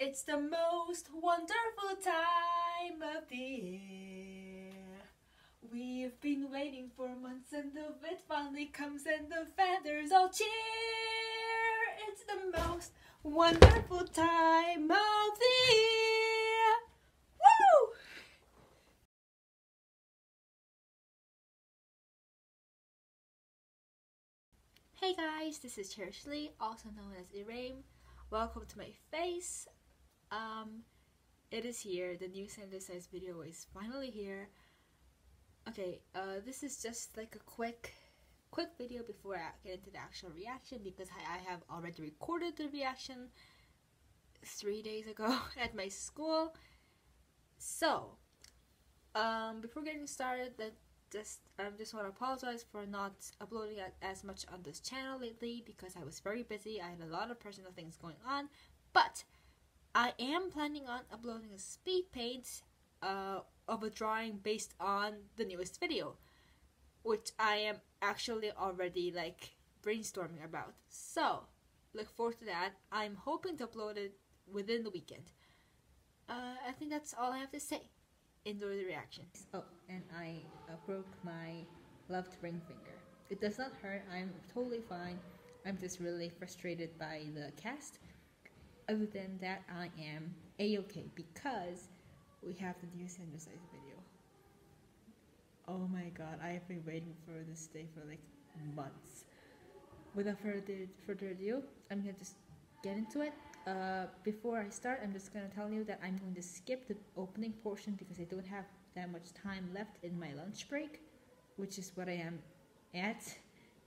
It's the most wonderful time of the year. We've been waiting for months and the it finally comes and the feathers all cheer. It's the most wonderful time of the year. Woo! Hey guys, this is Cherishly, also known as Iraim. Welcome to my face. It is here. The new synthesized video is finally here. Okay, this is just like a quick video before I get into the actual reaction, because I have already recorded the reaction 3 days ago at my school. So, before getting started, just want to apologize for not uploading as much on this channel lately, because I was very busy. I had a lot of personal things going on, but I am planning on uploading a speed paint of a drawing based on the newest video, which I am actually already like brainstorming about. So look forward to that. I'm hoping to upload it within the weekend. I think that's all I have to say. Enjoy the reaction. Oh, and I broke my left ring finger. It does not hurt. I'm totally fine. I'm just really frustrated by the cast. Other than that, I am a-okay because we have the new synthesized video. Oh my god, I have been waiting for this day for like months. Without further ado, I'm gonna just get into it. Before I start, I'm just gonna tell you that I'm going to skip the opening portion because I don't have that much time left in my lunch break, which is what I am at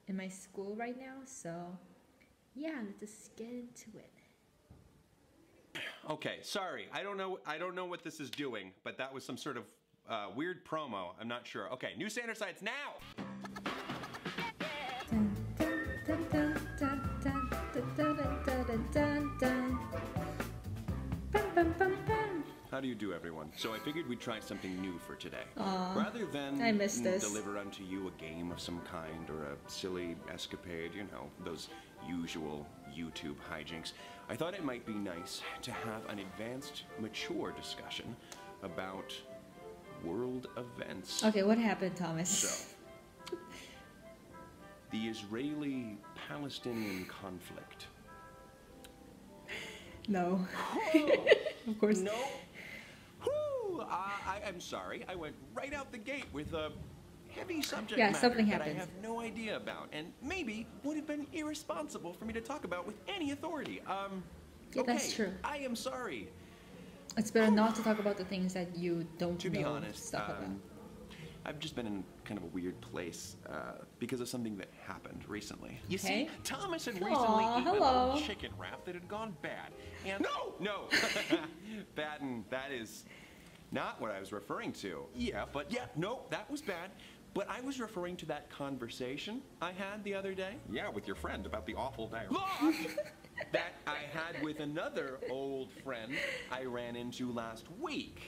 in my school right now. So yeah, let's just get into it. Okay, sorry. I don't know what this is doing, but that was some sort of weird promo. I'm not sure. Okay, new standard sides now. How do you do, everyone? So I figured we'd try something new for today. Aww, rather than I miss this. Deliver unto you a game of some kind or a silly escapade, you know, those usual YouTube hijinks, I thought it might be nice to have an advanced, mature discussion about world events. Okay, what happened, Thomas? So, the Israeli-Palestinian conflict. No. Of course. No. I'm sorry. I went right out the gate with a heavy subject matter something that happened. I have no idea about, and maybe would have been irresponsible for me to talk about with any authority. Yeah, okay, that's true. I am sorry. It's better not to talk about the things that you don't To know be honest, stuff about. I've just been in kind of a weird place because of something that happened recently. You Okay. see, Thomas had recently eaten hello. a chicken wrap that had gone bad. And no, that is not what I was referring to. Yeah, no, that was bad. But I was referring to that conversation I had the other day. Yeah, with your friend about the awful dialogue that I had with another old friend I ran into last week.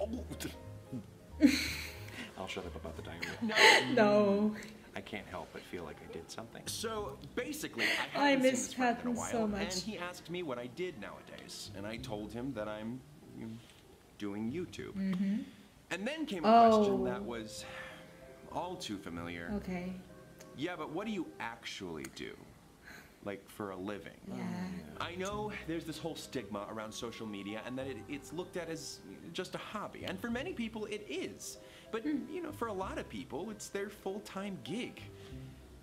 I'll shut up about the diarrhea. No. I can't help but feel like I did something. So basically, I haven't miss seen this friend in a Patton while, so much. and he asked me what I did nowadays, and I told him that I'm doing YouTube. Mm-hmm. And then came a question that was all too familiar. Okay. Yeah, but what do you actually do? Like, for a living? Yeah. I know there's this whole stigma around social media and that it's looked at as just a hobby. And for many people, it is. But, you know, for a lot of people, it's their full-time gig.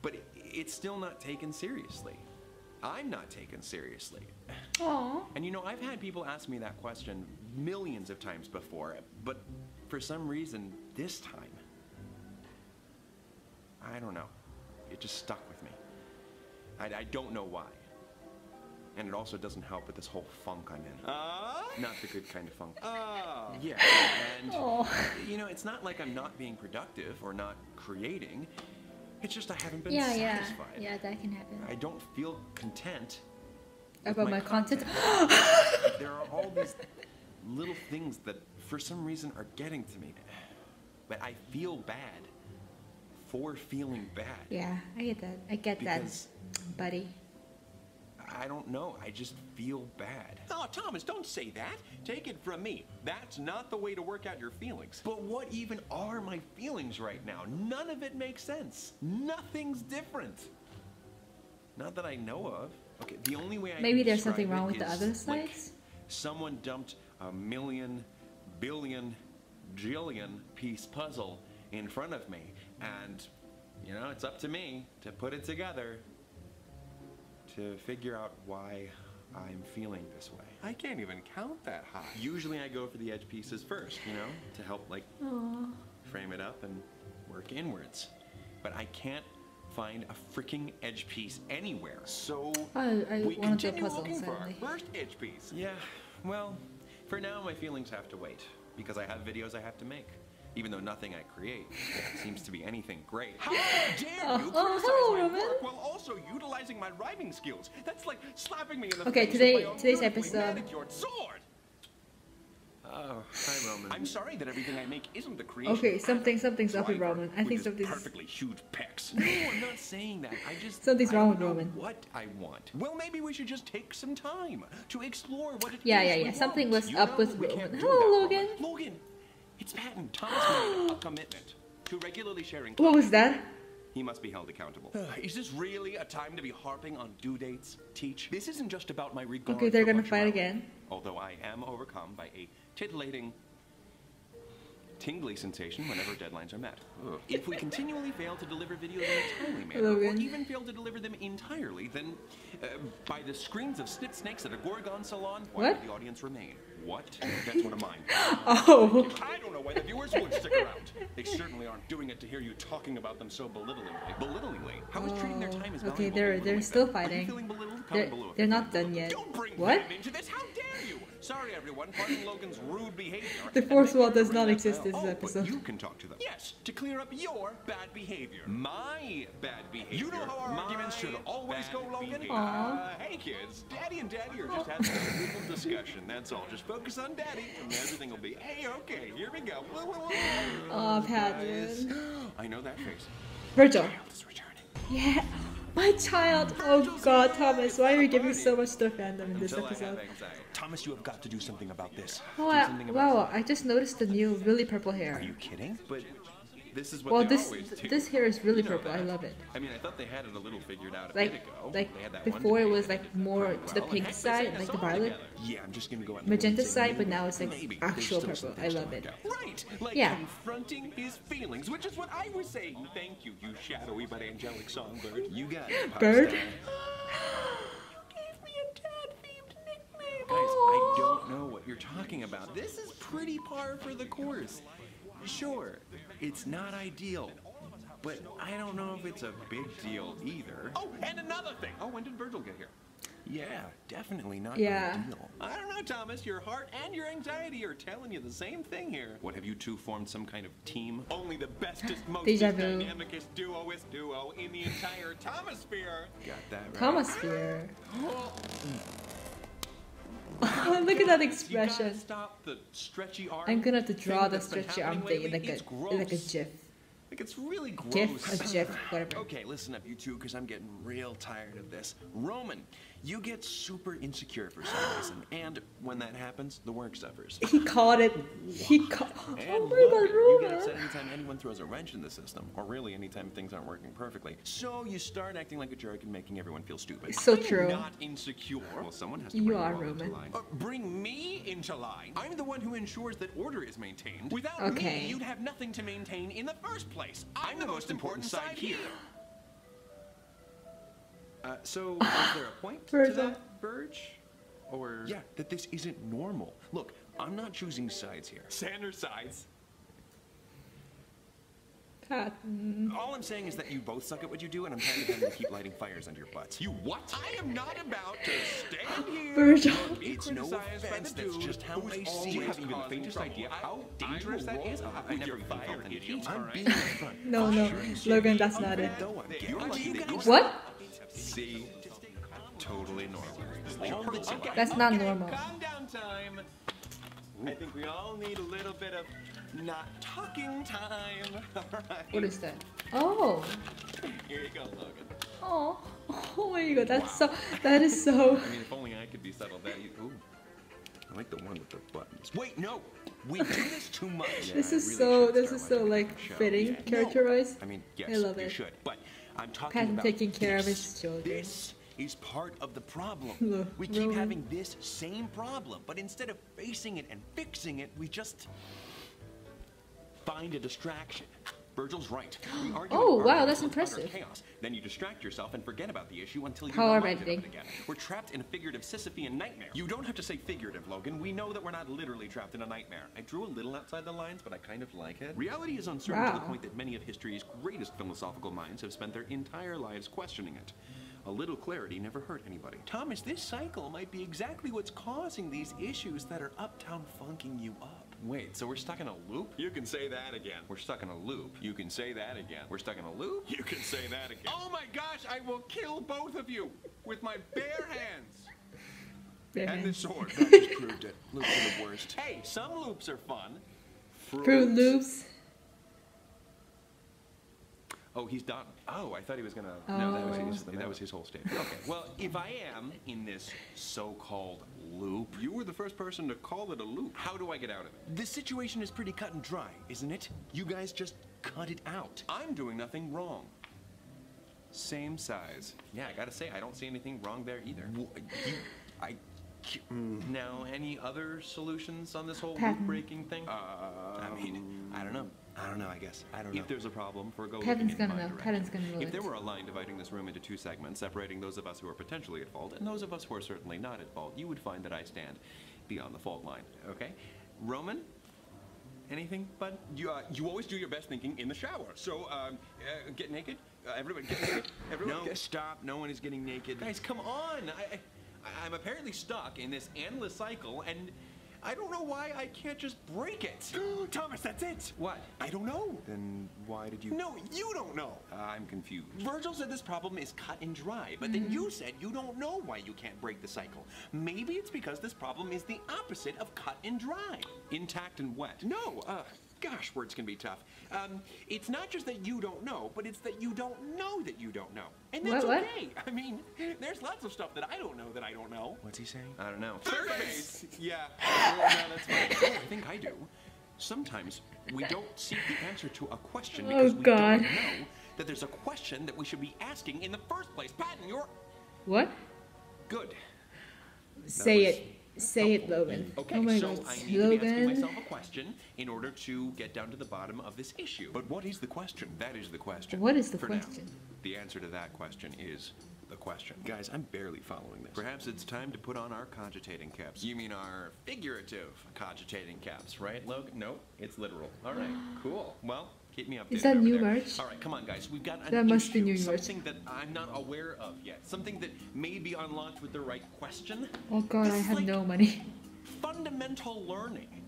But it's still not taken seriously. I'm not taken seriously. Aww. And, you know, I've had people ask me that question millions of times before, but for some reason, this time, I don't know. It just stuck with me. I don't know why. And it also doesn't help with this whole funk I'm in. Not the good kind of funk. Yeah, and, you know, it's not like I'm not being productive or not creating. It's just I haven't been satisfied. Yeah, that can happen. I don't feel content About my content? There are all these little things that for some reason are getting to me. But I feel bad for feeling bad. Yeah, I get that. I get because that, buddy. I don't know. I just feel bad. Oh, Thomas, don't say that. Take it from me. That's not the way to work out your feelings. But what even are my feelings right now? None of it makes sense. Nothing's different. Not that I know of. Okay, the only way I Maybe can there's describe something wrong it with the is, other like, sides. someone dumped a million, billion, jillion piece puzzle in front of me, and you know, it's up to me to put it together to figure out why I'm feeling this way. I can't even count that high. Usually I go for the edge pieces first, you know, to help like frame it up and work inwards. But I can't find a freaking edge piece anywhere. So I we want to do a continue puzzle looking for our suddenly. first edge piece. Yeah, well, for now my feelings have to wait because I have videos I have to make. Even though nothing I create seems to be anything great. How dare you criticize my Roman. work while also utilizing my rhyming skills? That's like slapping me in the Okay, face with my own today's beautifully episode. manicured sword. Oh, hi Roman. I'm sorry that everything I make isn't the creation. Okay, something's up with Driver Roman. I with think his something's perfectly huge pecs. No, I'm not saying that. I just Something's I wrong don't with know Roman. What I want. Well, maybe we should just take some time to explore what it Yeah, is yeah, we yeah. Something want. was You up know with we Roman. can't do Hello, that, Logan. Roman. Logan, it's Patton. Thomas made a commitment to regularly sharing. What was that? He must be held accountable. Is this really a time to be harping on due dates, Teach? This isn't just about my regard Okay, they're for gonna fight punctuality, again. Although I am overcome by a titillating, tingly sensation whenever deadlines are met. If we continually fail to deliver videos in a timely manner, Logan. or even fail to deliver them entirely, then by the screams of snip snakes at a Gorgon salon, why What? would the audience remain? What? That's one of mine. Oh. I don't know why the viewers would stick around. They certainly aren't doing it to hear you talking about them so belittlingly. Belittlingly? How is treating their time as Oh, okay, valuable they're belittling still them? Are you fighting. feeling belittled? Comment below if They're you not feel done belittled. yet. Don't bring What? them into this. How dare you? Sorry, everyone. Pardon Logan's rude behavior. The And fourth make wall sure to does ring not that exist bell. this Oh, episode. But you can talk to them. Yes, to clear up your bad behavior. My bad behavior. You know how our arguments should always go, Logan? Hey, kids. Daddy and Daddy are just having a beautiful discussion. That's all. Just focus on Daddy, and everything will be A-okay. Here we go. Oh, Patton. I know that face. Virgil. Child is returning. Yeah. My child. Oh God, Thomas. Why are you giving so much to fandom in this Until I have episode? anxiety. Thomas, you have got to do something about this. Oh, Do something about wow. I just noticed the new really purple hair. Are you kidding? But this is what Well, they this always do. this hair is really You know purple. I that. love it. I mean, I thought they had it a little figured out a Like bit ago. They had that one before it debate. was like more to the Well, pink heck, they side, sang a like the song violet, together. Yeah, I'm just gonna go out and magenta say side, but maybe, now it's like maybe actual there's still purple. some I things love to it. work out. Right, like Yeah. confronting his feelings, which is what I was saying. Thank you, you shadowy but angelic songbird. You got it, pop Bird? star. Guys, I don't know what you're talking about. This is pretty par for the course. Sure, it's not ideal, but I don't know if it's a big deal either. Oh, and another thing. Oh, when did Virgil get here? Yeah, definitely not Yeah. ideal. I don't know, Thomas. Your heart and your anxiety are telling you the same thing here. What, have you two formed some kind of team? Only the bestest, most Deja vu. dynamicest duo in the entire Thomosphere. Got that right. Thomosphere. Oh, look at that You expression. gotta stop the stretchy arm. I'm gonna have to draw thing the that's been stretchy arm happening thing in lately. like It's a gross. GIF. Like, it's really gross. GIF, a GIF, whatever. Okay, listen up, you two, because I'm getting real tired of this. Roman, you get super insecure for some reason, and when that happens, the work suffers. He caught it. He caught. And Oh my Logan, God, you get Roman. upset anytime anyone throws a wrench in the system, or really anytime things aren't working perfectly. So you start acting like a jerk and making everyone feel stupid. So I'm true. not insecure. Well, someone has to You bring are, all into Roman. line. Bring me into line. I'm the one who ensures that order is maintained. Without Okay. me, you'd have nothing to maintain in the first place. I'm the most important side here. So, is there a point to Virgil. that, Verge? Or yeah, that this isn't normal. Look, I'm not choosing sides here. Sanders sides. Patton. All I'm saying is that you both suck at what you do, and I'm tired of having to keep lighting fires under your butts. You what? I am not about to stand here. Virgil. It's no offense. That's just how I see it. Do you have even the faintest idea how dangerous that is? I never even felt any heat. I'm being upfront. No, no, Logan, that's not it. No, I'm guaranteed. What? See, totally normal. Okay. That's not normal. Calm down time. I think we all need a little bit of not talking time. All right. What is that? Oh. Here you go, Logan. Oh. Oh my god, that is so. I mean, if only I could be settled that. Ooh, I like the one with the buttons. Wait, no, we do this too much. This Yeah, is I really like should start fitting watching the show. character-wise. I mean, yes, I love you it. should, but I'm talking Patton about taking care of this. his children. This is part of the problem. Look, We keep Roman. having this same problem, but instead of facing it and fixing it, we just find a distraction. Virgil's right. We argue Oh, and wow, argue that's until it's utter impressive. Chaos. Then you distract yourself and forget about the issue until you're How am I reminded of editing? it again. We're trapped in a figurative Sisyphean nightmare. You don't have to say figurative, Logan. We know that we're not literally trapped in a nightmare. I drew a little outside the lines, but I kind of like it. Reality is uncertain to the Wow. point that many of history's greatest philosophical minds have spent their entire lives questioning it. A little clarity never hurt anybody. Thomas, this cycle might be exactly what's causing these issues that are uptown funking you up. Wait, so we're stuck in a loop? You can say that again. We're stuck in a loop. You can say that again. We're stuck in a loop? You can say that again. Oh my gosh, I will kill both of you with my bare hands. And the sword. That just proved it. Loops are the worst. Hey, some loops are fun. Fruit Loops. Oh, he's done. Oh, I thought he was gonna. Oh. No, that was his whole statement. Okay. Well, if I am in this so-called loop, you were the first person to call it a loop. How do I get out of it? The situation is pretty cut and dry, isn't it? You guys just cut it out. I'm doing nothing wrong. Same size. Yeah, I gotta say, I don't see anything wrong there either. Now, any other solutions on this whole loop-breaking thing? I mean, I don't know. I guess. I don't know. If there's a problem, we're going Patton's in gonna my know. direction. Patton's gonna know If it. there were a line dividing this room into two segments, separating those of us who are potentially at fault and those of us who are certainly not at fault, you would find that I stand beyond the fault line. Okay? Roman? Anything, bud? You always do your best thinking in the shower. So, get naked. Everybody get naked. Everyone. No, stop. No one is getting naked. Guys, come on. I'm apparently stuck in this endless cycle, and I don't know why I can't just break it. Thomas, that's it. What? I don't know. Then why did you? No, you don't know. I'm confused. Virgil said this problem is cut and dry, but then you said you don't know why you can't break the cycle. Maybe it's because this problem is the opposite of cut and dry. Intact and wet. No, gosh, words can be tough. It's not just that you don't know, but it's that you don't know that you don't know. And that's What? okay. I mean, there's lots of stuff that I don't know that I don't know. What's he saying? I don't know. Third base! Yeah. No, that's fine. Oh, I think I do. Sometimes we don't seek the answer to a question because we don't know that there's a question that we should be asking in the first place. Patton, you're... What? Good. Say it. Say it, Logan. Okay, Oh my so god, I need to be asking Logan. myself a question in order to get down to the bottom of this issue. But what is the question? That is the question. What is the For now. question? The answer to that question is the question. Guys, I'm barely following this. Perhaps it's time to put on our cogitating caps. You mean our figurative cogitating caps, right, Logan? No, it's literal. All right, cool. Well, keep me updated. Is that over new there. merch? All right, come on, guys. We've got an That must be issue, new merch. something that I'm not aware of yet. Something that may be unlocked with the right question. Oh god, This I is have like no money. fundamental learning.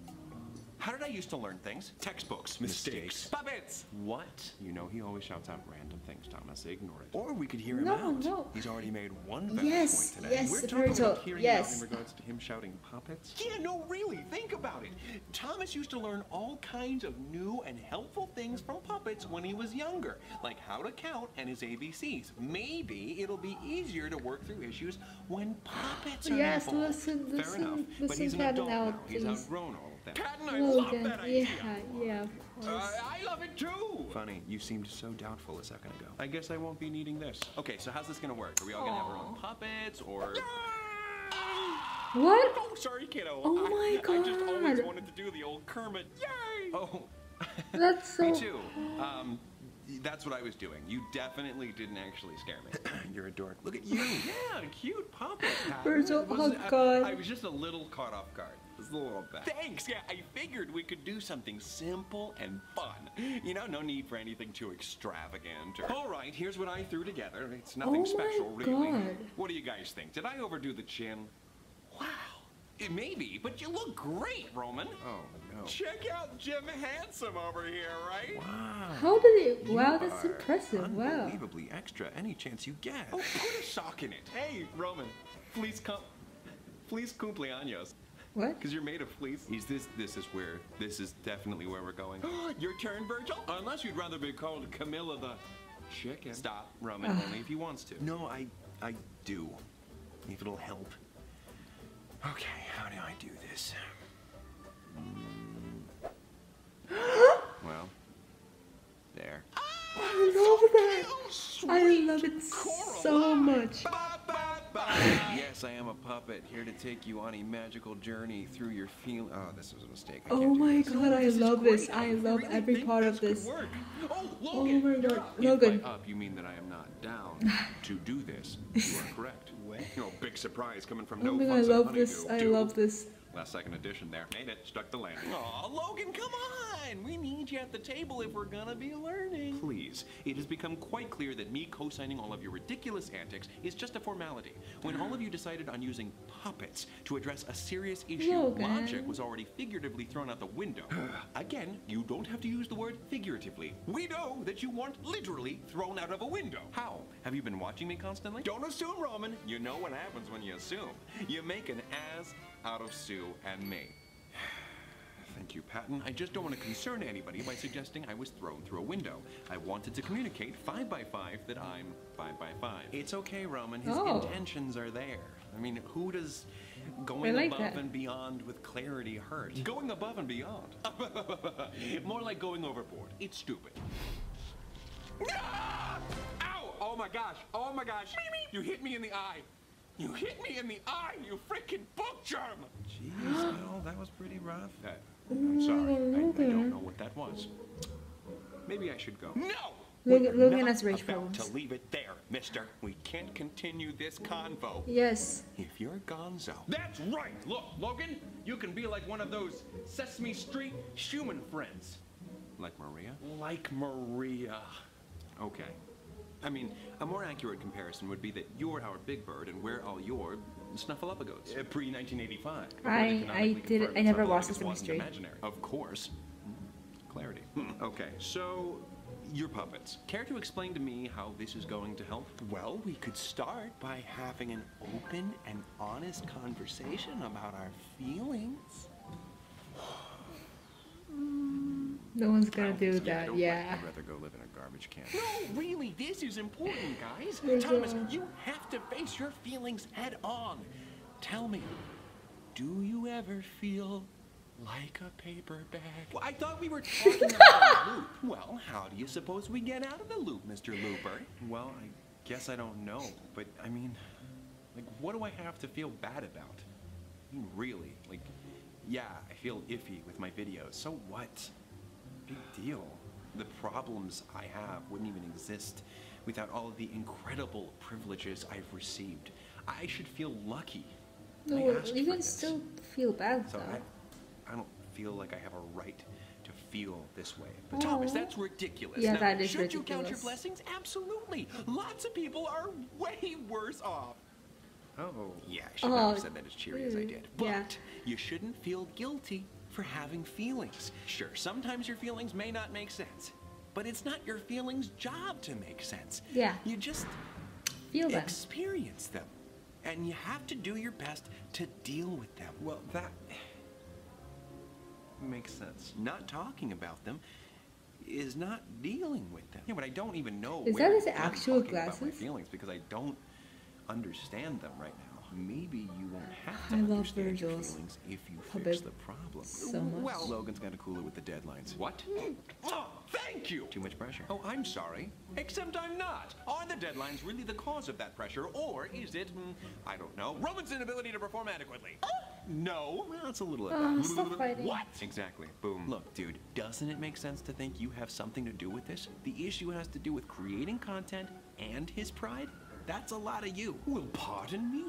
How did I used to learn things? Textbooks. Mistakes. Puppets. What? You know he always shouts out random things, Thomas. Ignore it. Or we could hear him No, out. no. He's already made one better Yes, point today. yes, We're talking Virgil, about hearing yes. him out in regards to him shouting puppets. Yeah, no, really. Think about it. Thomas used to learn all kinds of new and helpful things from puppets when he was younger, like how to count and his ABCs. Maybe it'll be easier to work through issues when puppets are Yes, involved. listen, Fair enough. But listen, he's an Patton adult out, now. He's please. outgrown all of that. Patton, I love Logan, that idea. yeah, of course. I love it too. Funny, you seemed so doubtful a second ago. I guess I won't be needing this. Okay, so how's this gonna work? Are we all gonna have our own puppets, or? What? Oh, sorry, kiddo. Oh my I just always God. wanted to do the old Kermit. Yay! Oh. That's so... Me too. That's what I was doing. You definitely didn't actually scare me. You're a dork. Look at you. Yeah, cute puppet. Virgil, It was- oh god. I was just a little caught off guard. It was a little bad. Thanks. Yeah, I figured we could do something simple and fun. You know, no need for anything too extravagant. All right, here's what I threw together. It's nothing Oh my special, really. God. What do you guys think? Did I overdo the chin? Wow. It may be, but you look great, Roman. Oh, no. Check out Jim Handsome over here, right? Wow. How did it... Wow, You that's are impressive, wow. Unbelievably extra any chance you get. Oh, put a sock in it. Hey, Roman, fleece cumpleaños. What? Because you're made of fleece. This is definitely where we're going. Your turn, Virgil? Unless you'd rather be called Camilla the chicken. Stop, Roman, only if he wants to. No, I do. If it'll help. Okay, how do I do this? Well, there. I love that. I love it so much. Yes, I am a puppet, here to take you on a magical journey through your feel. Oh, this was a mistake. Oh my god, I love this. I love every part of this. Oh my god, Logan. By up, you mean that I am not down to do this. You are correct. No big surprise coming from no I love this. I love this. Last second edition there. Made it. Stuck the landing. Aw, Logan, come on! We need you at the table if we're gonna be learning. Please. It has become quite clear that me co-signing all of your ridiculous antics is just a formality. When all of you decided on using puppets to address a serious issue, logic was already figuratively thrown out the window. Again, you don't have to use the word figuratively. We know that you weren't literally thrown out of a window. How? Have you been watching me constantly? Don't assume, Roman. You know what happens when you assume. You make an ass out of Sue and me. Thank you, Patton. I just don't want to concern anybody by suggesting I was thrown through a window. I wanted to communicate 5 by 5 that I'm 5 by 5. It's okay, Roman. His intentions are there. I mean, who does going above and beyond with clarity hurt? Going above and beyond? More like going overboard. It's stupid. Ah! Ow! Oh my gosh! Oh my gosh! You hit me in the eye! You hit me in the eye, you freaking book germ! Jeez, well, that was pretty rough. I'm sorry, I don't know what that was. Maybe I should go. No! Logan has rage about problems. to leave it there, mister. We can't continue this convo. Yes. If you're gonzo. That's right! Look, Logan, you can be like one of those Sesame Street Schumann friends. Like Maria? Like Maria. Okay. I mean, a more accurate comparison would be that you're our Big Bird and we're all your Snuffleupagoats. Pre-1985. I never watched Sesame Street. Of course. Clarity. Okay, so your puppets. Care to explain to me how this is going to help? Well, we could start by having an open and honest conversation about our feelings. No one's gonna do that, yeah. I'd rather go live in a garbage can. No, really, this is important, guys. Thomas, you have to face your feelings head on. Tell me, do you ever feel like a paper bag? Well, I thought we were talking about a loop. Well, how do you suppose we get out of the loop, Mr. Looper? Well, I guess I don't know, but I mean, like, what do I have to feel bad about? I mean, really, like, yeah, I feel iffy with my videos. So what? Big deal. The problems I have wouldn't even exist without all of the incredible privileges I've received. I should feel lucky. No, you can still feel bad, so though. I don't feel like I have a right to feel this way. But Thomas, that's ridiculous. Yeah, now, that is should ridiculous. you count your blessings? Absolutely. Lots of people are way worse off. Oh. Yeah, I should not have said that as cheery as I did. But you shouldn't feel guilty for having feelings. Sure, sometimes your feelings may not make sense, but it's not your feelings' job to make sense. Yeah. You just feel them. Experience them. And you have to do your best to deal with them. Well, that makes sense. Not talking about them is not dealing with them. Yeah, but I don't even know Is where that his I'm actual talking about my glasses? feelings because I don't understand them right now. Maybe you won't have to I love understand your Virgil's feelings if you puppet fix the problem. so much. Well, Logan's got to cool it with the deadlines. What? Oh, thank you! Too much pressure. Oh, I'm sorry. Except I'm not. Are the deadlines really the cause of that pressure, or is it, I don't know, Roman's inability to perform adequately? No. Well, it's a little of that. Stop fighting. What? Exactly. Boom. Look, dude, doesn't it make sense to think you have something to do with this? The issue has to do with creating content and his pride? That's a lot of you. Well, pardon me.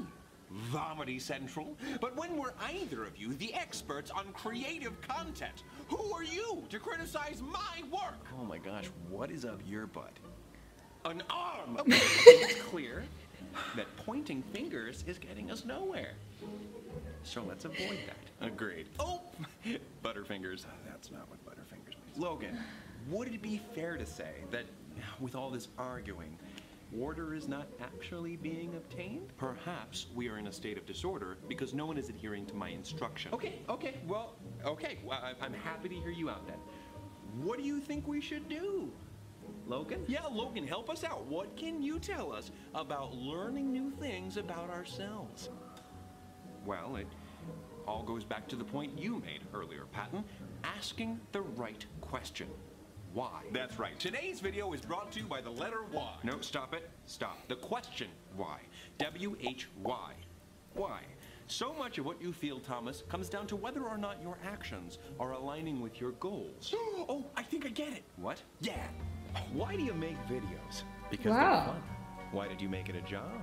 Vomity Central. But when were either of you the experts on creative content? Who are you to criticize my work? Oh my gosh, what is up your butt? An arm! Okay, it's clear that pointing fingers is getting us nowhere. So let's avoid that. Agreed. Oh! Butterfingers. That's not what Butterfingers means. Logan, would it be fair to say that with all this arguing, order is not actually being obtained? Perhaps we are in a state of disorder because no one is adhering to my instruction. Well, I'm happy to hear you out then. What do you think we should do? Logan? Yeah, Logan, help us out. What can you tell us about learning new things about ourselves? Well, it all goes back to the point you made earlier, Patton. Asking the right question. Why? That's right. Today's video is brought to you by the letter Y. No, stop it. Stop. The question why. W-H-Y. Why? So much of what you feel, Thomas, comes down to whether or not your actions are aligning with your goals. Oh, I think I get it. What? Yeah. Why do you make videos? Because they're fun. Why did you make it a job?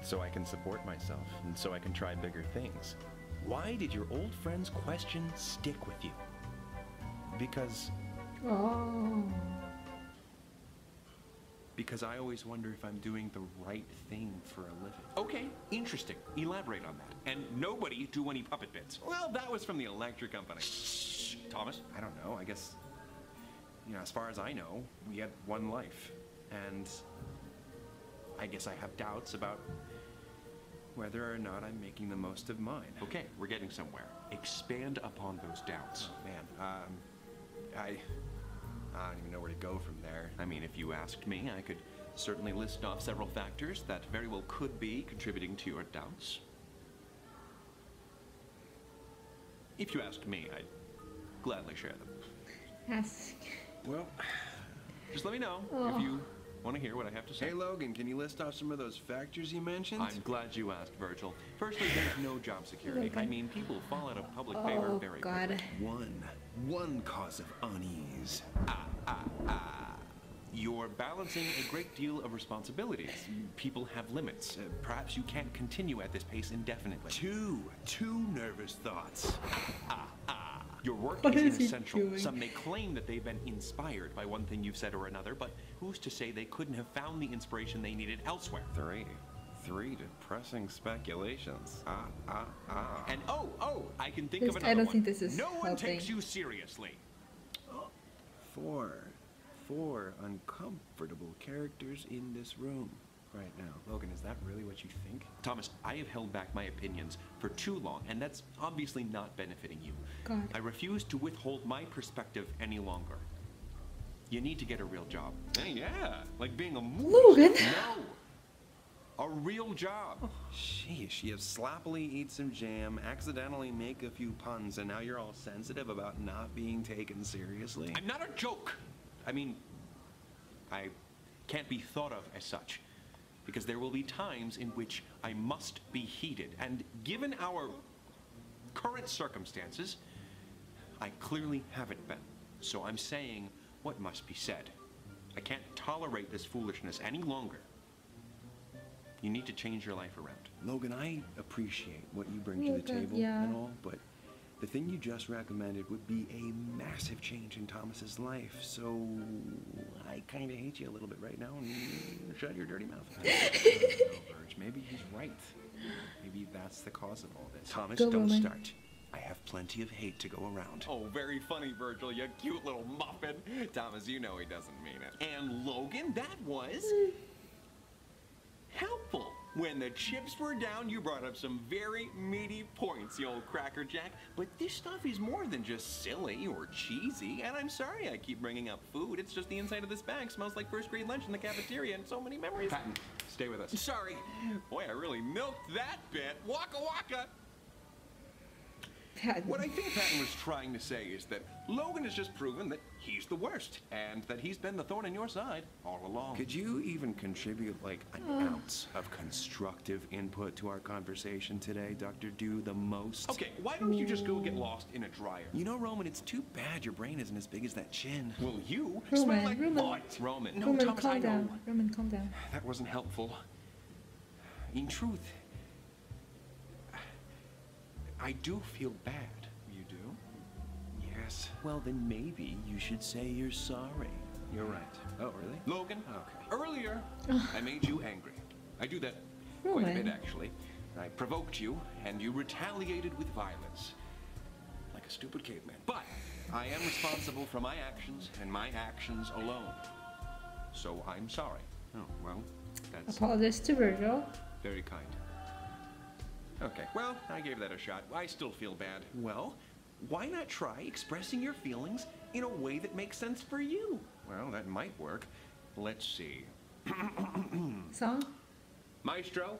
So I can support myself and so I can try bigger things. Why did your old friend's question stick with you? Because... Because I always wonder if I'm doing the right thing for a living. Okay, interesting. Elaborate on that. And nobody do any puppet bits. Well, that was from the electric company. Shh, Thomas? I don't know. I guess, you know, as far as I know, we had one life. And I guess I have doubts about whether or not I'm making the most of mine. Okay, we're getting somewhere. Expand upon those doubts. Oh, man, I don't even know where to go from there. I mean, if you asked me, I could certainly list off several factors that very well could be contributing to your doubts. If you asked me, I'd gladly share them. Yes. Well, just let me know if you want to hear what I have to say. Hey, Logan, can you list off some of those factors you mentioned? I'm glad you asked, Virgil. Firstly, there's no job security. I mean, people fall out of public favor very quickly. One cause of unease. You're balancing a great deal of responsibilities. People have limits. Perhaps you can't continue at this pace indefinitely. Two nervous thoughts. Your work is essential. Some may claim that they've been inspired by one thing you've said or another, but who's to say they couldn't have found the inspiration they needed elsewhere? Three depressing speculations. And I can think of another one. I don't think this is no one helping. takes you seriously. Four uncomfortable characters in this room right now. Logan, is that really what you think? Thomas, I have held back my opinions for too long, and that's obviously not benefiting you. God. I refuse to withhold my perspective any longer. You need to get a real job. Hey, yeah, like being a movie. Logan. No. A real job. Sheesh, you sloppily eat some jam, accidentally make a few puns, and now you're all sensitive about not being taken seriously? I'm not a joke. I mean, I can't be thought of as such, because there will be times in which I must be heated, and given our current circumstances, I clearly haven't been. So I'm saying what must be said. I can't tolerate this foolishness any longer. You need to change your life around. Logan, I appreciate what you bring to the table and all, but the thing you just recommended would be a massive change in Thomas's life, so I kind of hate you a little bit right now, and shut your dirty mouth. I don't know, Virg. Maybe he's right. Maybe that's the cause of all this. Thomas, don't start. I have plenty of hate to go around. Oh, very funny, Virgil, you cute little muffin. Thomas, you know he doesn't mean it. And Logan, that was helpful. When the chips were down, you brought up some very meaty points, you old crackerjack. But this stuff is more than just silly or cheesy. And I'm sorry I keep bringing up food. It's just the inside of this bag smells like first grade lunch in the cafeteria and so many memories. Patton, stay with us. Sorry. Boy, I really milked that bit. Waka waka. What I think Patton was trying to say is that Logan has just proven that he's the worst, and that he's been the thorn in your side all along. Could you even contribute like an ounce of constructive input to our conversation today, Dr. Do the most? Okay, why don't you just go get lost in a dryer? You know, Roman, it's too bad your brain isn't as big as that chin. Well, you smell like what? Roman, no, Thomas, I know. Roman, calm down. That wasn't helpful. In truth, I do feel bad. You do? Yes. Well, then maybe you should say you're sorry. You're right. Oh, really? Logan, okay. Earlier, I made you angry. I do that quite a bit, actually. I provoked you, and you retaliated with violence. Like a stupid caveman. But I am responsible for my actions, and my actions alone. So I'm sorry. Oh, well, that's... Apologies to Virgil. Very kind. Okay, well, I gave that a shot. I still feel bad. Well, why not try expressing your feelings in a way that makes sense for you? Well, that might work. let's see. Song? Maestro?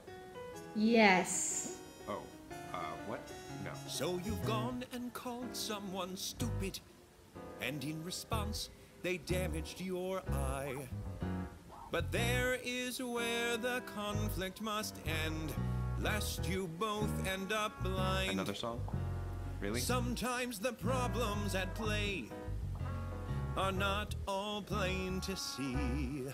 Yes. Oh, what? No. So you've gone and called someone stupid, and in response, they damaged your eye. But there is where the conflict must end, lest you both end up blind. Another song? Really? Sometimes the problems at play are not all plain to see.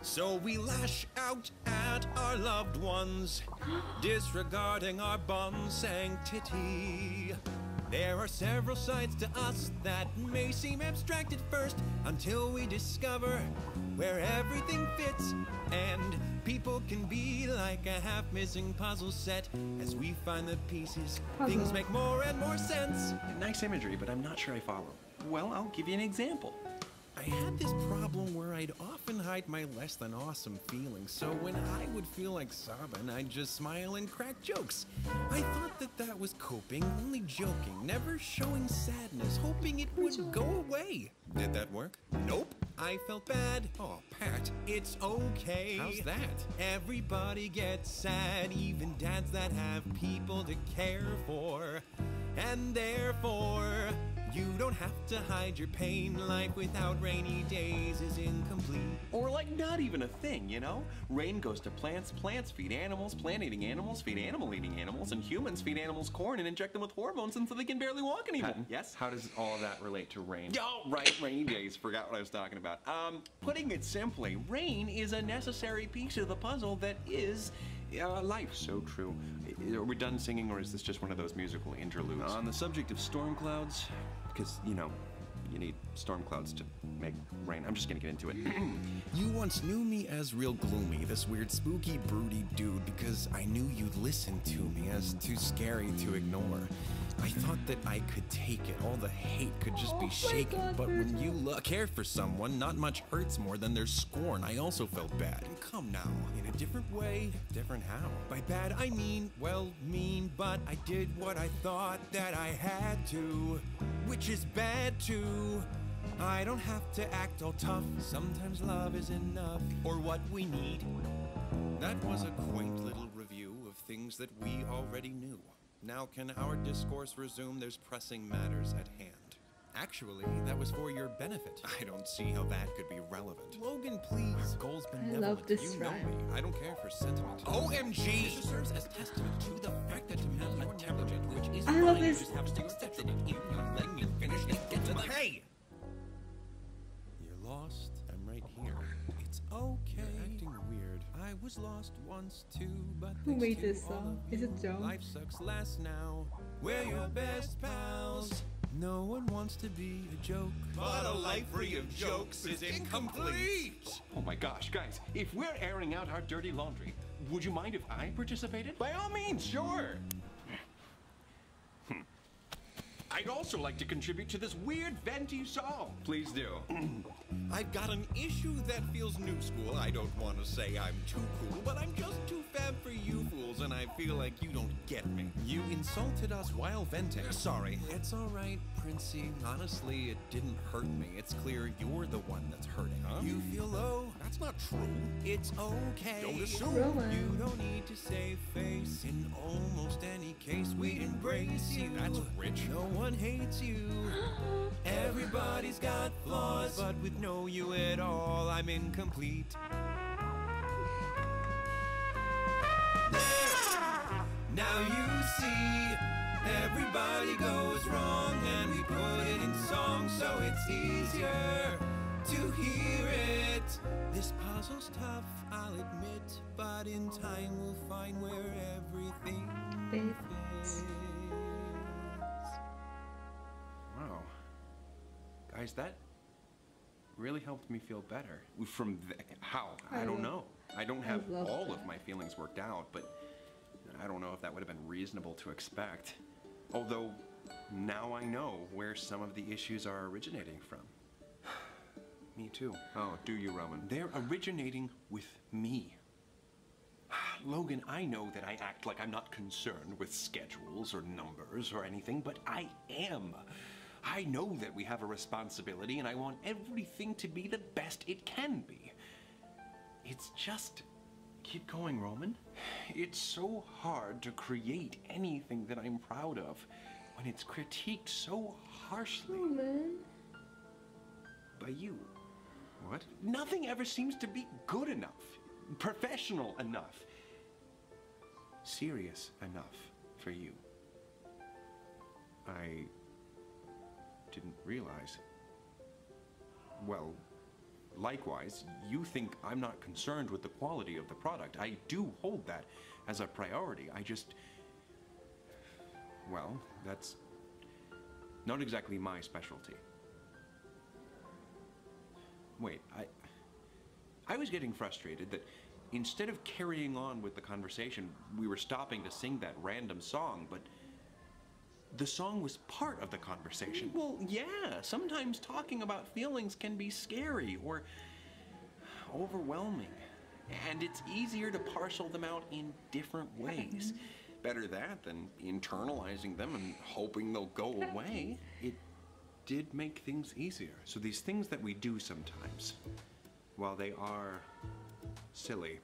So we lash out at our loved ones, disregarding our bond sanctity. There are several sides to us that may seem abstract at first, until we discover where everything fits, and people can be like a half-missing puzzle set. As we find the pieces, things make more and more sense. Nice imagery, but I'm not sure I follow. Well, I'll give you an example. I had this problem where I'd often hide my less than awesome feelings, so when I would feel like sobbing, I'd just smile and crack jokes. I thought that that was coping, only joking, never showing sadness, hoping it would go away. Did that work? Nope. I felt bad. Oh, Pat, it's okay. How's that? Everybody gets sad, even dads that have people to care for. And therefore, you don't have to hide your pain. Life without rainy days is incomplete. Or like not even a thing, you know? Rain goes to plants, plants feed animals, plant-eating animals feed animal-eating animals, and humans feed animals corn and inject them with hormones until they can barely walk anymore. Patton, yes? How does all of that relate to rain? Oh, right, rainy days. Forgot what I was talking about. Putting it simply, rain is a necessary piece of the puzzle that is life. So true. Are we done singing, or is this just one of those musical interludes? On the subject of storm clouds, because, you know, you need storm clouds to make rain. I'm just gonna get into it. You once knew me as real gloomy, this weird, spooky, broody dude, because I knew you'd listen to me as too scary to ignore. I thought that I could take it, all the hate could just be shaken, but when you care for someone, not much hurts more than their scorn. I also felt bad. And come now, in a different way. Different how? By bad I mean, well, mean, but I did what I thought that I had to, which is bad too. I don't have to act all tough, sometimes love is enough, or what we need. That was a quaint little review of things that we already knew. Now can our discourse resume? There's pressing matters at hand. Actually, that was for your benefit. I don't see how that could be relevant. Logan, please. Our goal's benevolent. I love this you know me. I don't care for sentiment. OMG! This serves as testament to the fact that I'm intelligent, which is I love this. Just have to accept it. You're letting me finish and get to the hey! You're lost. I'm right here. It's okay. You're acting weird. I was lost once too, but Who thanks made to this all song? of Is you, it Joe? Life sucks less now. We're your best pals. No one wants to be a joke, but a life free of jokes is incomplete. Oh my gosh, guys, if we're airing out our dirty laundry, would you mind if I participated? By all means, sure. I'd also like to contribute to this weird venti song. Please do. I've got an issue that feels new school. I don't want to say I'm too cool, but I'm just too fab for you fools, and I feel like you don't get me. You insulted us while venting. Sorry. It's all right, Princey. Honestly, it didn't hurt me. It's clear you're the one that's hurting. Huh? You feel low? That's not true. It's okay. Don't assume. Roman. You don't need to save face. In almost any case, we embrace you. That's rich. No one hates you. Everybody's got flaws, but with no you at all, I'm incomplete. Now you see, everybody goes wrong, and we put it in song, so it's easier to hear it. This puzzle's tough, I'll admit, but in time we'll find where everything fits. Wow. Guys, that really helped me feel better. From how? I don't know. I don't have all of my feelings worked out, but I don't know if that would have been reasonable to expect. Although, now I know where some of the issues are originating from. Me too. Oh, do you, Roman? They're originating with me. Logan, I know that I act like I'm not concerned with schedules or numbers or anything, but I am. I know that we have a responsibility, and I want everything to be the best it can be. It's just... Keep going, Roman. It's so hard to create anything that I'm proud of when it's critiqued so harshly. Roman. By you. What? Nothing ever seems to be good enough, professional enough, serious enough for you. I didn't realize. Well, likewise, you think I'm not concerned with the quality of the product. I do hold that as a priority. I just... Well, that's not exactly my specialty. Wait, I was getting frustrated that instead of carrying on with the conversation, we were stopping to sing that random song, but the song was part of the conversation. Well, yeah, sometimes talking about feelings can be scary or overwhelming, and it's easier to parcel them out in different ways. Better that than internalizing them and hoping they'll go away. It did make things easier. So these things that we do sometimes, while they are silly,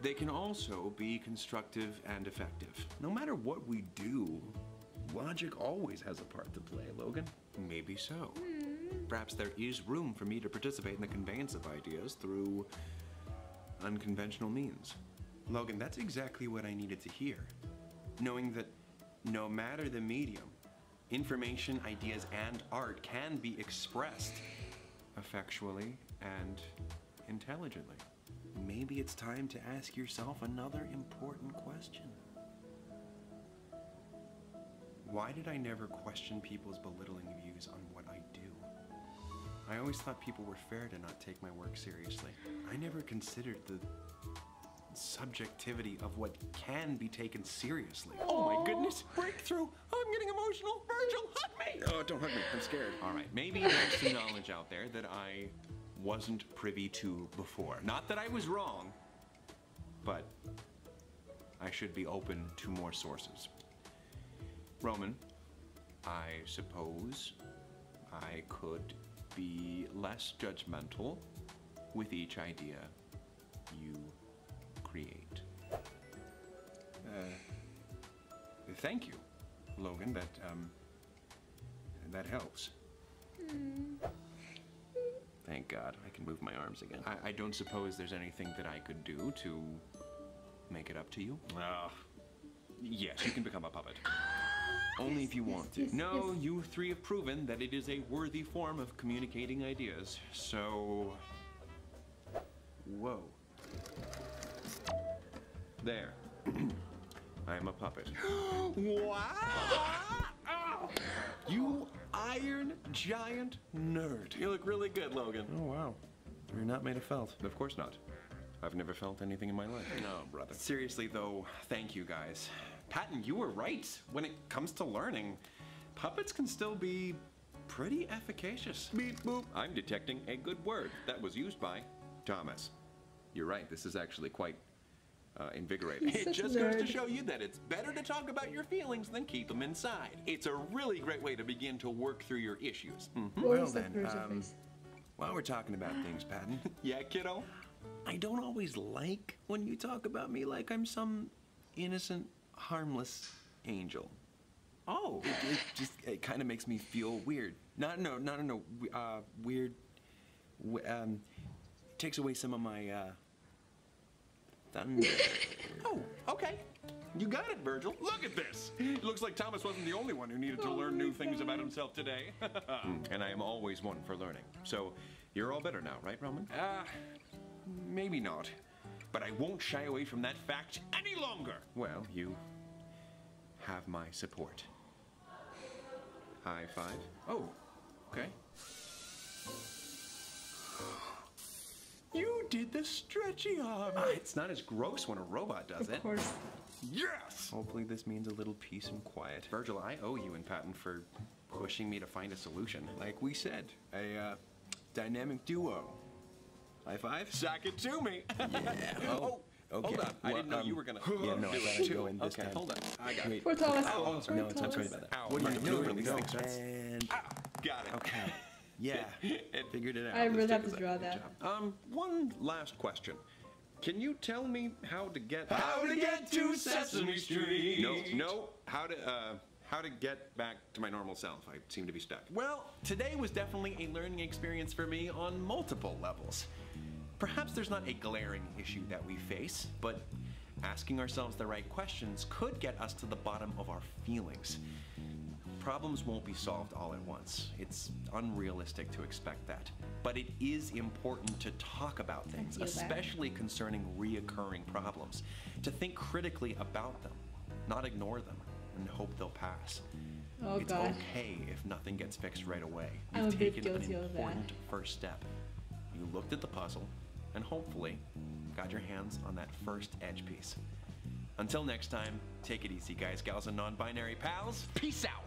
they can also be constructive and effective. No matter what we do, logic always has a part to play, Logan. Maybe so. Perhaps there is room for me to participate in the conveyance of ideas through unconventional means. Logan, that's exactly what I needed to hear. Knowing that no matter the medium, information, ideas, and art can be expressed effectually and intelligently. Maybe it's time to ask yourself another important question. Why did I never question people's belittling views on what I do? I always thought people were fair to not take my work seriously. I never considered the subjectivity of what can be taken seriously. Oh my goodness, breakthrough! I'm getting emotional. Virgil, hug me! Oh, don't hug me, I'm scared. All right, maybe there's some knowledge out there that I wasn't privy to before. Not that I was wrong, but I should be open to more sources. Roman, I suppose I could be less judgmental with each idea you create. Thank you, Logan. That helps. Thank God, I can move my arms again. I don't suppose there's anything that I could do to make it up to you? Yes, you can become a puppet. Only if you want to. No, you three have proven that it is a worthy form of communicating ideas, so... Whoa. There. I'm a puppet. Wow! You iron giant nerd. You look really good, Logan. Oh, wow. You're not made of felt. Of course not. I've never felt anything in my life. No, brother. Seriously, though, thank you guys. Patton, you were right. When it comes to learning, puppets can still be pretty efficacious. Beep boop. I'm detecting a good word that was used by Thomas. You're right, this is actually quite invigorating. It just goes to show you that it's better to talk about your feelings than keep them inside. It's a really great way to begin to work through your issues. Well then, while we're talking about things, Patton. Yeah, kiddo? I don't always like when you talk about me like I'm some innocent, harmless angel. Oh, it kind of makes me feel weird. Weird. Takes away some of my thunder. Oh, okay. You got it, Virgil. Look at this. It looks like Thomas wasn't the only one who needed to learn new things about himself today. And I am always one for learning. So you're all better now, right, Roman? Maybe not. But I won't shy away from that fact any longer. Well, you have my support. High five. Oh, okay. You did the stretchy arm. It's not as gross when a robot does it. Of course. Yes! Hopefully this means a little peace and quiet. Virgil, I owe you and Patton for pushing me to find a solution. Like we said, a dynamic duo. High five? Sack it to me. Yeah. Oh, okay. Hold on. I didn't know you were gonna. Yeah, no, I thought I'd go in this time. Hold on. I got it. Poor Thomas. Oh, sorry. No, it's not sorry about that. What are you doing? These things and... got it. Okay. Yeah, figured it out. I really have Let's to take a draw second. that. Good job. One last question. Can you tell me how to get to Sesame Street? No. How to get back to my normal self. I seem to be stuck. Well, today was definitely a learning experience for me on multiple levels. Perhaps there's not a glaring issue that we face, but asking ourselves the right questions could get us to the bottom of our feelings. Problems won't be solved all at once. It's unrealistic to expect that. But it is important to talk about things, especially concerning reoccurring problems. To think critically about them, not ignore them, and hope they'll pass. Oh, it's God. okay if nothing gets fixed right away. I'm You've a bit taken an guilty of that. important first step. You looked at the puzzle, and hopefully got your hands on that first edge piece. Until next time, take it easy, guys, gals, and non-binary pals. Peace out!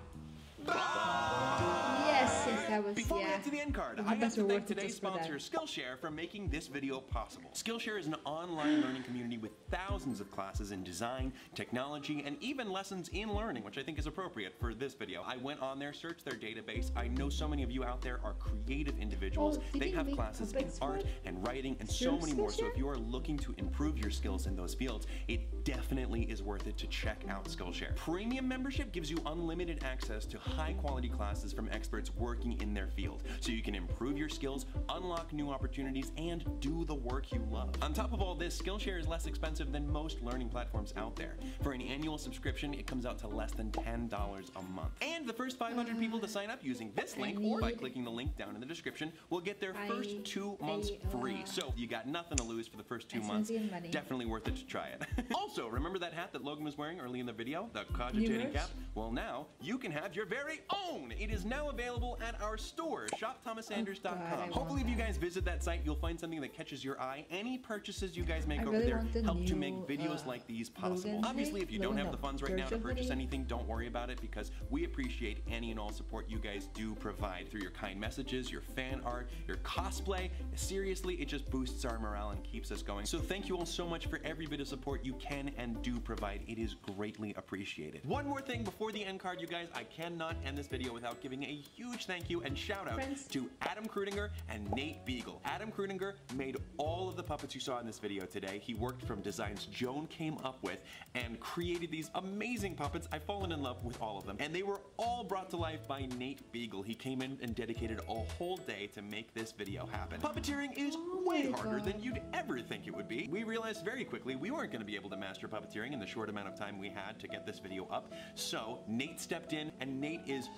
Yes, that was, Before we get to the end card, The I have best to reward thank to today's just for that. sponsor, Skillshare, for making this video possible. Skillshare is an online learning community with thousands of classes in design, technology, and even lessons in learning, which I think is appropriate for this video. I went on there, searched their database. I know so many of you out there are creative individuals. Oh, did They you have make classes in puppets for art it? and writing and Through so many more. So Skillshare? if you are looking to improve your skills in those fields, it definitely is worth it to check out Skillshare. Premium membership gives you unlimited access to high-quality classes from experts working in their field, so you can improve your skills, unlock new opportunities, and do the work you love. On top of all this, Skillshare is less expensive than most learning platforms out there. For an annual subscription, it comes out to less than $10 a month. And the first 500 people to sign up using this link or by clicking the link down in the description will get their first 2 months free. So you got nothing to lose for the first 2 months. money. Definitely worth it to try it. Also, remember that hat that Logan was wearing early in the video? The cogitating cap? Well, now you can have your very own. It is now available at our store, shopthomasanders.com. Oh, God, Hopefully, if you guys visit that site, you'll find something that catches your eye. Any purchases you guys make I over really there want the help to new, make videos like these possible. Logan Obviously, if you don't have the funds right now to Virgil purchase hoodie. anything, don't worry about it, because we appreciate any and all support you guys do provide through your kind messages, your fan art, your cosplay. Seriously, it just boosts our morale and keeps us going. So thank you all so much for every bit of support you can and do provide. It is greatly appreciated. One more thing before the end card, you guys, I cannot end this video without giving a huge thank you and shout out to Adam Krudinger and Nate Beagle. Adam Krudinger made all of the puppets you saw in this video today. He worked from designs Joan came up with and created these amazing puppets. I've fallen in love with all of them, and they were all brought to life by Nate Beagle. He came in and dedicated a whole day to make this video happen. Puppeteering is way harder than you'd ever think it would be. We realized very quickly we weren't going to be able to master puppeteering in the short amount of time we had to get this video up, so Nate stepped in, and Nate is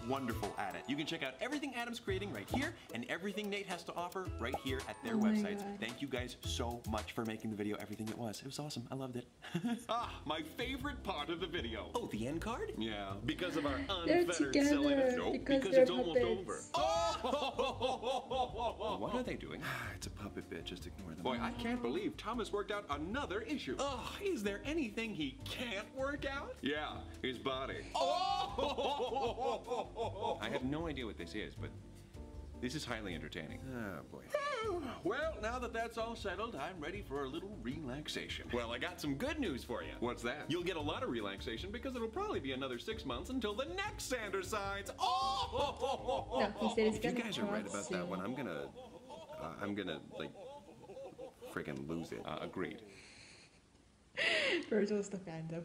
wonderful at it. You can check out everything Adam's creating right here and everything Nate has to offer right here at their websites. Thank you guys so much for making the video everything it was. It was awesome. I loved it. My favorite part of the video. Oh, the end card? Yeah, because of our They're unfettered together silliness. No, because because they're it's almost over. puppets. What are they doing? It's a puppet bit, just ignore them. Boy, I can't believe Thomas worked out another issue. Oh, is there anything he can't work out? Yeah, his body. I have no idea what this is, but this is highly entertaining. Oh, boy. Well, now that that's all settled, I'm ready for a little relaxation. Well, I got some good news for you. What's that? You'll get a lot of relaxation because it'll probably be another 6 months until the next Sanders signs. No, he said it's If you gonna guys are come right out about that one, I'm gonna, like, friggin' lose it. Agreed. Virgil's the fandom.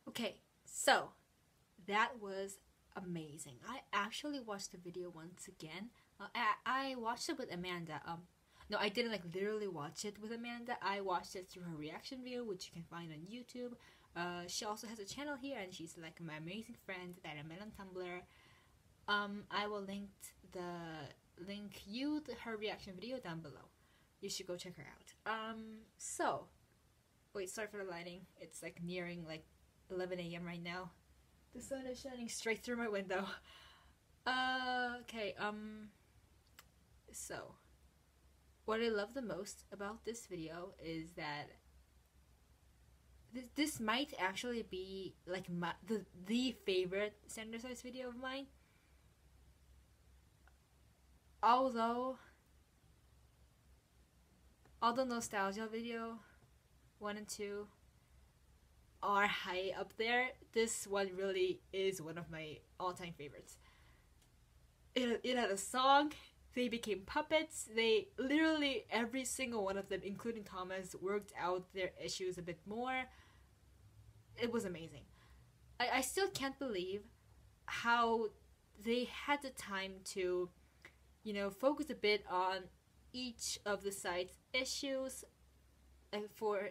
Okay, so that was amazing. I actually watched the video once again. I watched it with Amanda. No, I didn't like literally watch it with Amanda. I watched it through her reaction video, which you can find on YouTube. She also has a channel here, and she's like my amazing friend that I met on Tumblr. I will link her reaction video down below. You should go check her out. So, wait, sorry for the lighting. It's like nearing like 11 a.m. right now. The sun is shining straight through my window. Okay, so what I love the most about this video is that this might actually be like the favorite standardized video of mine. Although nostalgia video 1 and 2 are high up there, this one really is one of my all-time favorites. it had a song. They became puppets. They literally, every single one of them, including Thomas, worked out their issues a bit more. It was amazing. I still can't believe how they had the time to, you know, focus a bit on each of the side's issues. For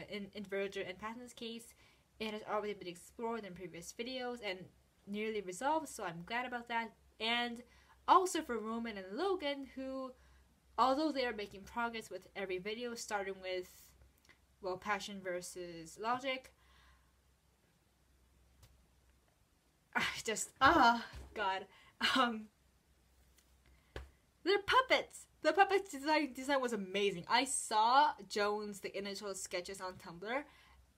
in Virgil and Patton's case, it has already been explored in previous videos and nearly resolved, so I'm glad about that. And also for Roman and Logan, who, although they are making progress with every video, starting with, well, passion versus logic, God, they're puppets. The puppet design was amazing. I saw Jones, the initial sketches on Tumblr,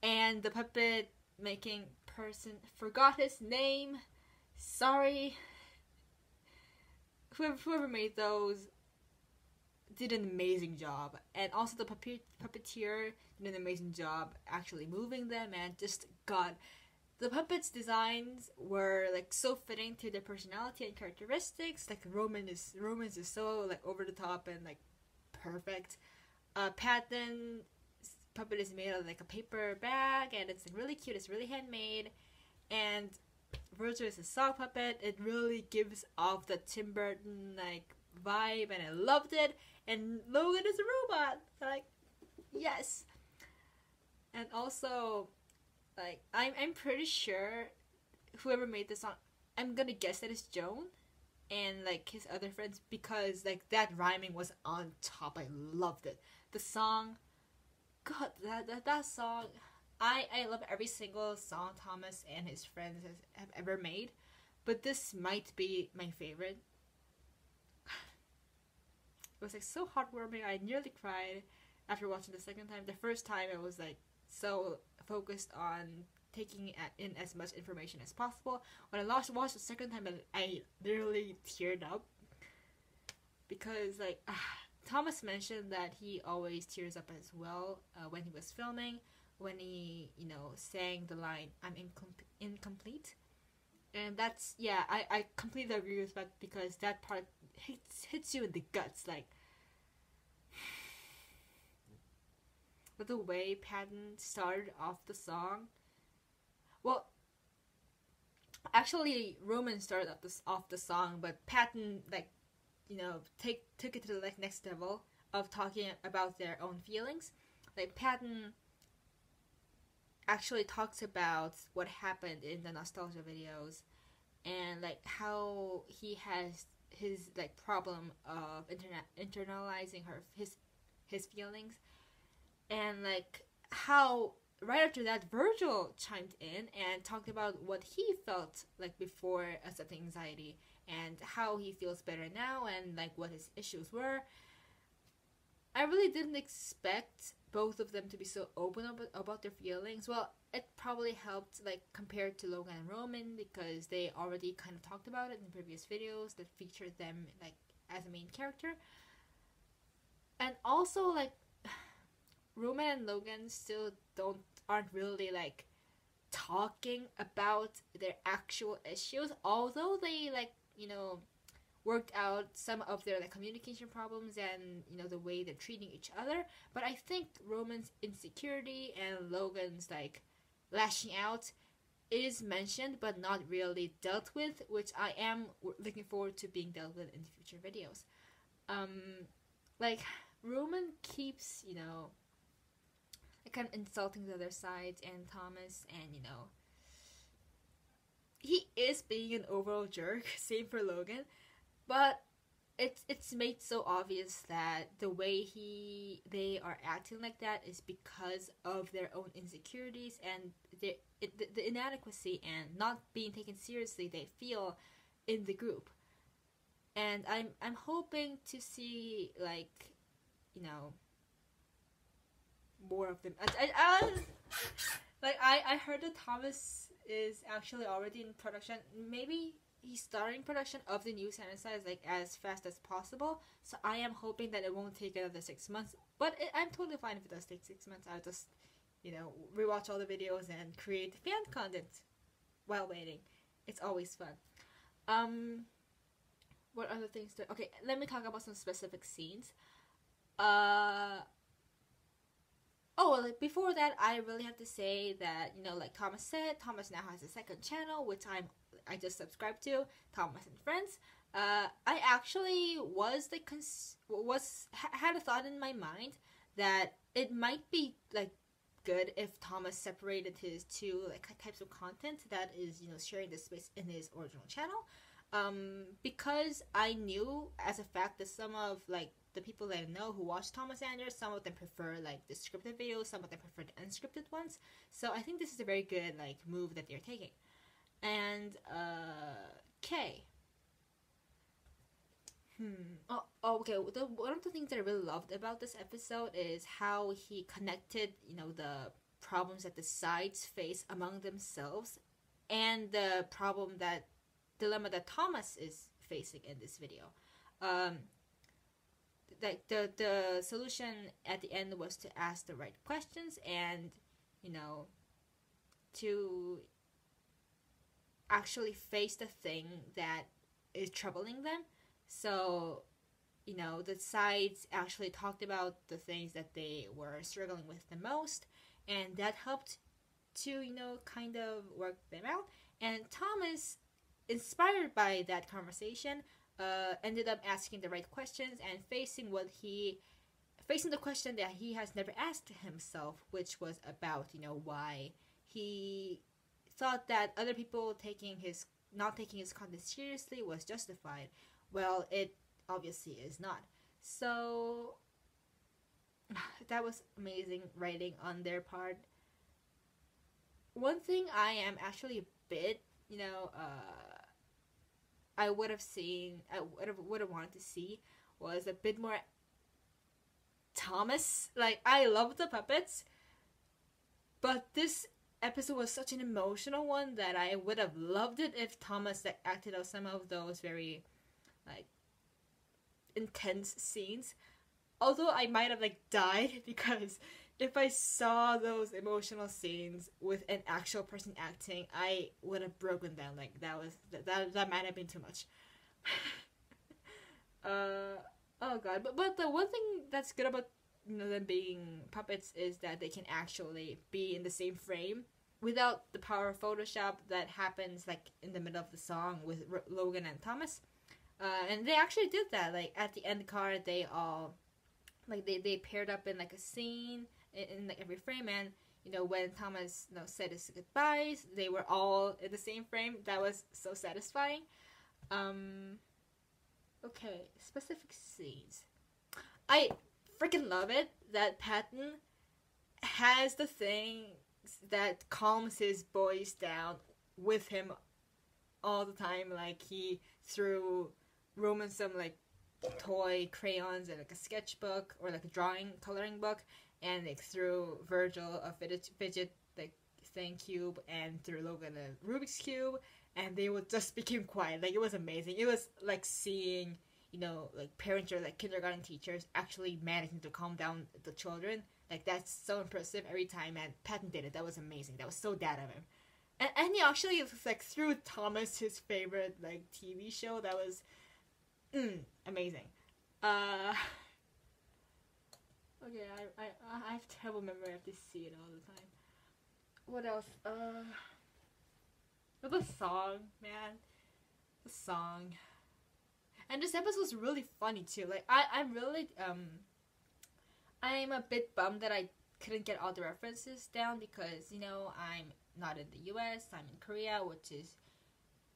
and the puppet making person, forgot his name, sorry. Whoever made those did an amazing job. And also the puppeteer did an amazing job actually moving them, and just, God. The puppets' designs were like so fitting to their personality and characteristics. Like Roman's is so like over the top and like perfect. Patton's puppet is made out of like a paper bag, and it's like really cute. It's really handmade. And Virgil is a sock puppet. It really gives off the Tim Burton like vibe, and I loved it. And Logan is a robot. Like, yes. And also, like, I'm pretty sure whoever made this song, I'm gonna guess that it's Joan and like his other friends, because like that rhyming was on top. I loved it. The song, God, that song, I love every single song Thomas and his friends have ever made, but this might be my favorite. It was like so heartwarming. I nearly cried after watching the second time. The first time I was like so focused on taking in as much information as possible. When I watched the second time, I literally teared up, because like Thomas mentioned that he always tears up as well when he was filming, when he, you know, sang the line "I'm incomplete," and that's, yeah, I completely agree with that, because that part hits you in the guts, like. But the way Patton started off the song, well, actually Roman started off the song, but Patton, like, you know, took it to the like next level of talking about their own feelings. Like Patton actually talks about what happened in the nostalgia videos, and like how he has his like problem of internalizing his feelings. And like how right after that Virgil chimed in and talked about what he felt like before accepting anxiety, and how he feels better now, and like what his issues were. I really didn't expect both of them to be so open about their feelings. Well, it probably helped like compared to Logan and Roman, because they already kind of talked about it in previous videos that featured them like as a main character. And also like Roman and Logan still aren't really like talking about their actual issues, although they like, you know, worked out some of their like communication problems and, you know, the way they're treating each other. But I think Roman's insecurity and Logan's like lashing out is mentioned but not really dealt with, which I am looking forward to being dealt with in future videos. Like Roman keeps, you know, kind of insulting the other sides and Thomas, and you know, he is being an overall jerk. Same for Logan, but it's made so obvious that the way they are acting like that is because of their own insecurities and the inadequacy and not being taken seriously they feel in the group. And I'm hoping to see like, you know, more of them. I heard that Thomas is actually already in production. Maybe he's starting production of the new Sanitize like as fast as possible. So I am hoping that it won't take another 6 months. But I'm totally fine if it does take 6 months. I'll just, you know, rewatch all the videos and create fan content while waiting. It's always fun. what other things do... Okay, let me talk about some specific scenes. Like before that, I really have to say that, you know, like Thomas said, Thomas now has a second channel, which I just subscribed to, Thomas and Friends. I actually had a thought in my mind that it might be like good if Thomas separated his two like types of content that is, you know, sharing the space in his original channel. Because I knew as a fact that some of like the people that I know who watch Thomas Anders, some of them prefer like the scripted videos, some of them prefer the unscripted ones. So I think this is a very good like move that they're taking. And okay. Okay. One of the things that I really loved about this episode is how he connected, you know, the problems that the sides face among themselves and the dilemma that Thomas is facing in this video. Like the solution at the end was to ask the right questions and, you know, to actually face the thing that is troubling them. So, you know, the sides actually talked about the things that they were struggling with the most, and that helped to, you know, kind of work them out. And Thomas, inspired by that conversation, ended up asking the right questions and facing the question that he has never asked himself, which was about, you know, why he thought that other people not taking his content seriously was justified. Well, it obviously is not. So that was amazing writing on their part. One thing I am actually a bit, you know, I would have wanted to see was a bit more Thomas. Like, I love the puppets, but this episode was such an emotional one that I would have loved it if Thomas like acted out some of those very like intense scenes. Although I might have like died, because if I saw those emotional scenes with an actual person acting, I would have broken down. Like, that might have been too much. Oh god. But the one thing that's good about, you know, them being puppets is that they can actually be in the same frame without the power of Photoshop that happens like in the middle of the song with Logan and Thomas. And they actually did that. Like at the end card, they all like they paired up in like a scene in like every frame, and you know, when Thomas, you know, said his goodbyes, they were all in the same frame. That was so satisfying. Okay, specific scenes. I freaking love it that Patton has the thing that calms his boys down with him all the time. Like, he threw Roman some like toy crayons and like a sketchbook or like a coloring book, and like threw Virgil a fidget like thing cube, and threw Logan a Rubik's cube, and they would just became quiet. Like, it was amazing. It was like seeing, you know, like parents or like kindergarten teachers actually managing to calm down the children. Like, that's so impressive every time, and Patton did it. That was amazing. That was so dad of him. And he actually like threw Thomas his favorite like TV show. That was amazing. Okay, I have terrible memory. I have to see it all the time. What else? The song, man. The song. And this episode was really funny too. Like, I'm really I'm a bit bummed that I couldn't get all the references down, because, you know, I'm not in the US, I'm in Korea, which is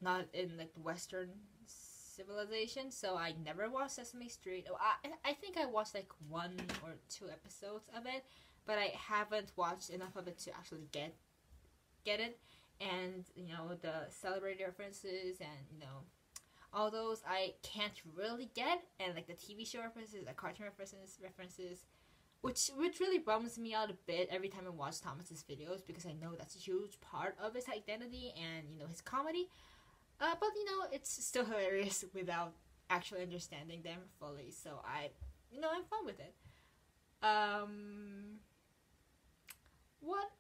not in like the Western civilization, so I never watched Sesame Street. I think I watched like 1 or 2 episodes of it, but I haven't watched enough of it to actually get it. And, you know, the celebrity references and, you know, all those I can't really get, and like the TV show references, the cartoon references, which really bums me out a bit every time I watch Thomas's videos, because I know that's a huge part of his identity and, you know, his comedy. But, you know, it's still hilarious without actually understanding them fully. So I'm fine with it. What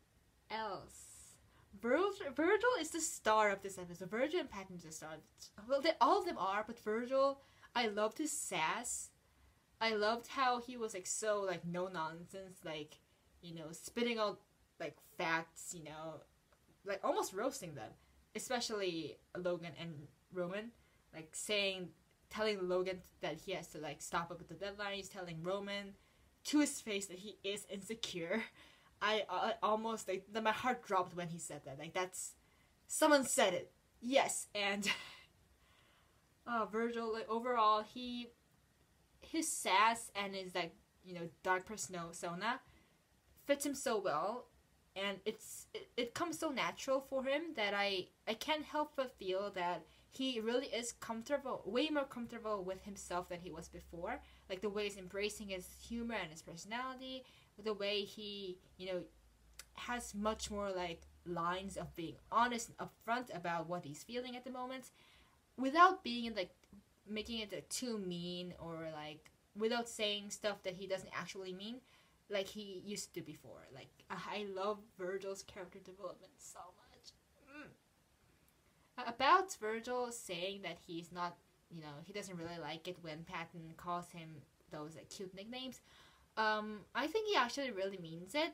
else? Virgil is the star of this episode. Virgil and Patton is the star. Well, all of them are, but Virgil, I loved his sass. I loved how he was like so like no nonsense, like, you know, spitting out like facts, you know, like almost roasting them, especially Logan and Roman, like telling Logan that he has to like stop up with the deadline. He's telling Roman to his face that he is insecure. I almost like my heart dropped when he said that. Like that's someone said it. Yes, and Virgil, like overall his sass and his like, you know, dark persona fits him so well, and it comes so natural for him that I can't help but feel that he really is comfortable, way more comfortable with himself than he was before. Like the way he's embracing his humor and his personality, the way he, you know, has much more like lines of being honest and upfront about what he's feeling at the moment, without being like making it like, too mean, or like without saying stuff that he doesn't actually mean, like he used to before. Like I love Virgil's character development so much. About Virgil saying that he's not, you know, he doesn't really like it when Patton calls him those like cute nicknames. I think he actually really means it.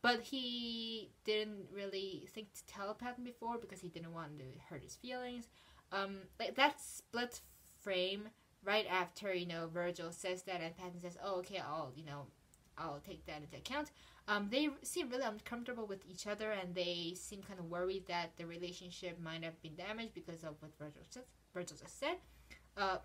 But he didn't really think to tell Patton before because he didn't want to hurt his feelings. Like that split frame right after, you know, Virgil says that and Patton says, "Oh, okay, I'll take that into account." They seem really uncomfortable with each other, and they seem kind of worried that the relationship might have been damaged because of what Virgil just said.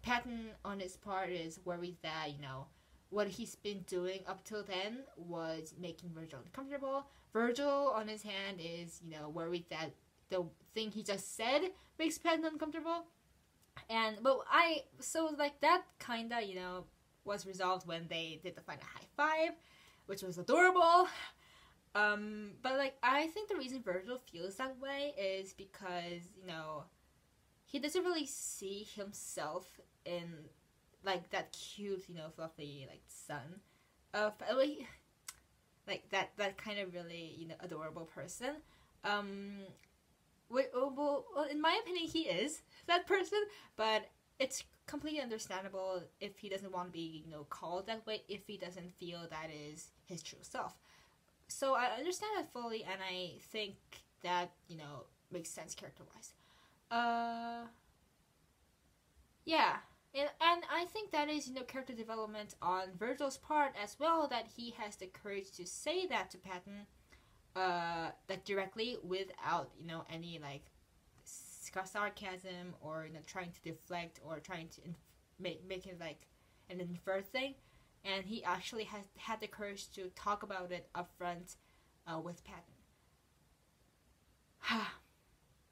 Patton, on his part, is worried that, you know, what he's been doing up till then was making Virgil uncomfortable. Virgil, on his hand, is, you know, worried that the thing he just said makes Patton uncomfortable. So like that kinda, you know, was resolved when they did the final high five, which was adorable. But like I think the reason Virgil feels that way is because, you know, he doesn't really see himself in like that cute, you know, fluffy like son of like that kind of really, you know, adorable person. Well, in my opinion, he is that person, but it's completely understandable if he doesn't want to be, you know, called that way, if he doesn't feel that is his true self. So I understand that fully, and I think that, you know, makes sense character-wise. Yeah. And I think that is, you know, character development on Virgil's part as well, that he has the courage to say that to Patton, like directly, without, you know, any like sarcasm or, you know, trying to deflect or trying to make it like an inferred thing. And he actually has had the courage to talk about it up front with Patton.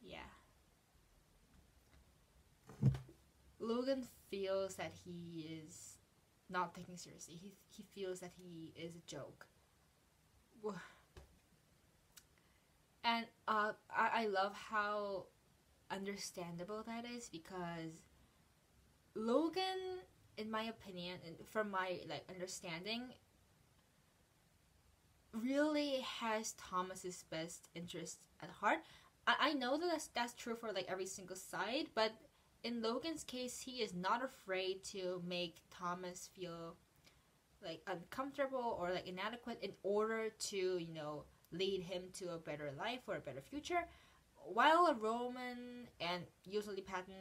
Yeah. Logan feels that he is not taken seriously. He feels that he is a joke. And I love how understandable that is, because Logan, in my opinion, and from my like understanding, really has Thomas's best interest at heart. I know that that's true for like every single side, but in Logan's case, he is not afraid to make Thomas feel like uncomfortable or like inadequate in order to, you know, lead him to a better life or a better future. While Roman and usually Patton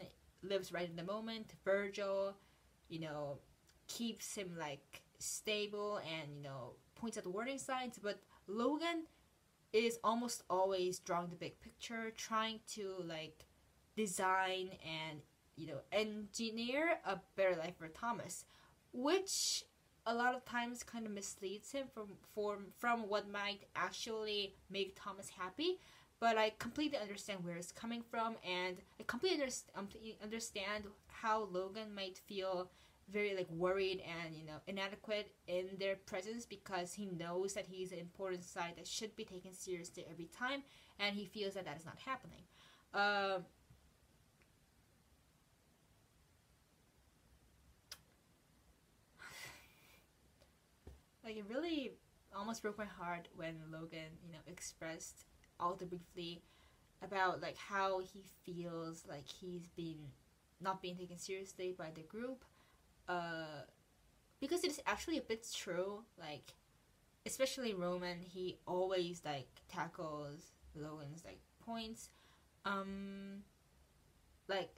lives right in the moment, Virgil, you know, keeps him like stable and, you know, points out the warning signs, but Logan is almost always drawing the big picture, trying to like design and, you know, engineer a better life for Thomas, which a lot of times kind of misleads him from what might actually make Thomas happy. But I completely understand where it's coming from, and I completely understand how Logan might feel very like worried and, you know, inadequate in their presence, because he knows that he's an important side that should be taken seriously every time, and he feels that that is not happening. Like, it really almost broke my heart when Logan, you know, expressed alter briefly about like how he feels like he's not being taken seriously by the group, because it is actually a bit true. Like, especially Roman, he always like tackles Logan's like points. Like,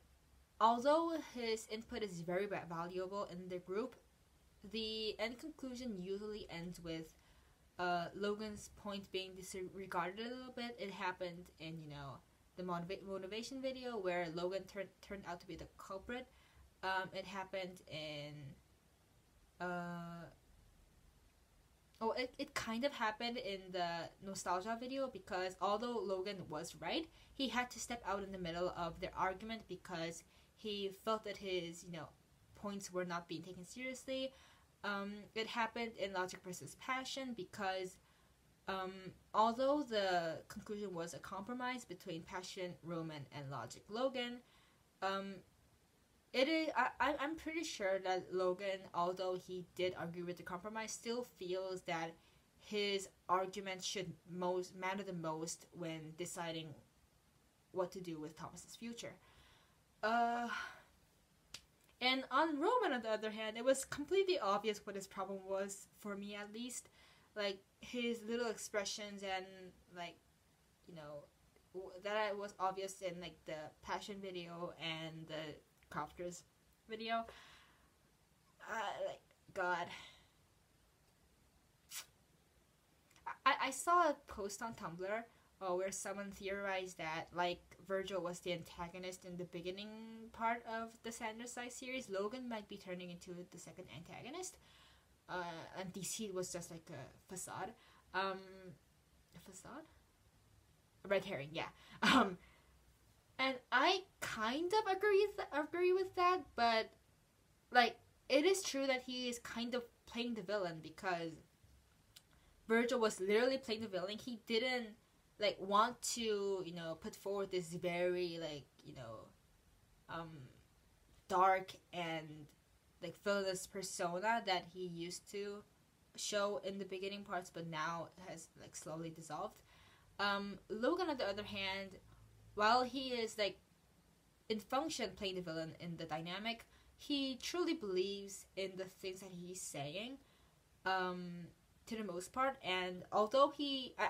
although his input is very valuable in the group, the end conclusion usually ends with Logan's point being disregarded a little bit. It happened in, you know, the motivation video where Logan turned out to be the culprit. It happened in it kind of happened in the nostalgia video, because although Logan was right, he had to step out in the middle of their argument because he felt that his, you know, points were not being taken seriously. It happened in Logic versus Passion because although the conclusion was a compromise between Passion, Roman, and Logic Logan, I'm pretty sure that Logan, although he did agree with the compromise, still feels that his argument should matter the most when deciding what to do with Thomas's future. And on Roman, on the other hand, it was completely obvious what his problem was, for me at least. Like, his little expressions and, like, you know, that was obvious in, like, the Passion video and the Copters video. Like, God. I saw a post on Tumblr where someone theorized that, like, Virgil was the antagonist in the beginning part of the Sanders Side series. Logan might be turning into the second antagonist. And DC was just like a facade. A facade? A red herring, yeah. And I kind of agree with that, but, like, it is true that he is kind of playing the villain, because Virgil was literally playing the villain. He didn't, like, want to, you know, put forward this very, like, you know, dark and, like, villainous persona that he used to show in the beginning parts, but now has, like, slowly dissolved. Logan, on the other hand, while he is, like, in function playing the villain in the dynamic, he truly believes in the things that he's saying, to the most part. And although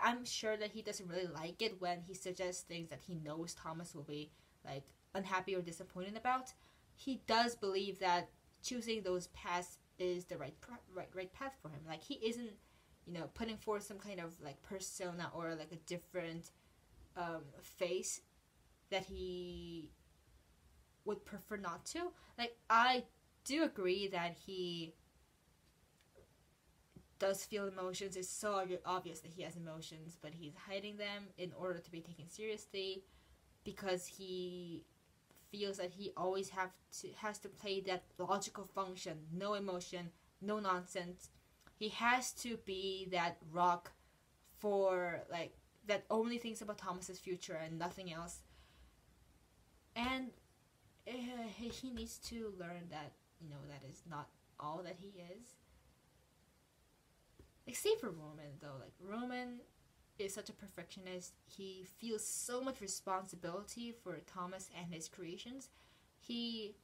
I'm sure that he doesn't really like it when he suggests things that he knows Thomas will be, like, unhappy or disappointed about, he does believe that choosing those paths is the right path for him. Like, he isn't, you know, putting forth some kind of, like, persona or, like, a different face that he would prefer not to. Like, I do agree that he does feel emotions. It's so obvious that he has emotions, but he's hiding them in order to be taken seriously, because he feels that he always has to play that logical function, no emotion, no nonsense. He has to be that rock for, like, that only thinks about Thomas's future and nothing else. And he needs to learn that, you know, that is not all that he is. Like, save for Roman, though. Like, Roman is such a perfectionist. He feels so much responsibility for Thomas and his creations. He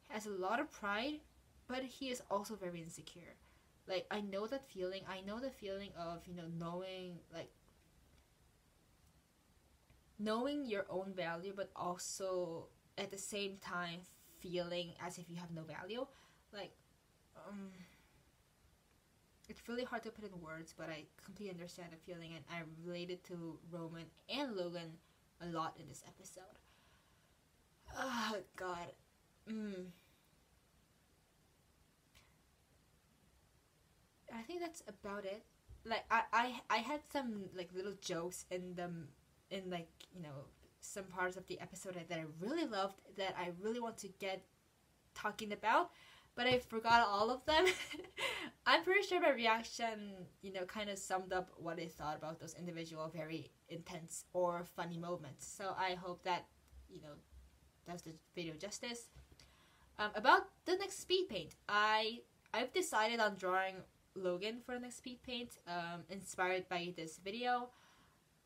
has a lot of pride, but he is also very insecure. Like, I know that feeling. I know the feeling of, you know, knowing your own value, but also at the same time feeling as if you have no value. Like, it's really hard to put in words, but I completely understand the feeling, and I related to Roman and Logan a lot in this episode. Oh, God. I think that's about it. Like, I had some, like, little jokes in like, you know, some parts of the episode that I really loved, that I really want to get talking about, but I forgot all of them. I'm pretty sure my reaction, you know, kind of summed up what I thought about those individual very intense or funny moments. So I hope that, you know, does the video justice. About the next speed paint, I've decided on drawing Logan for the next speed paint, inspired by this video.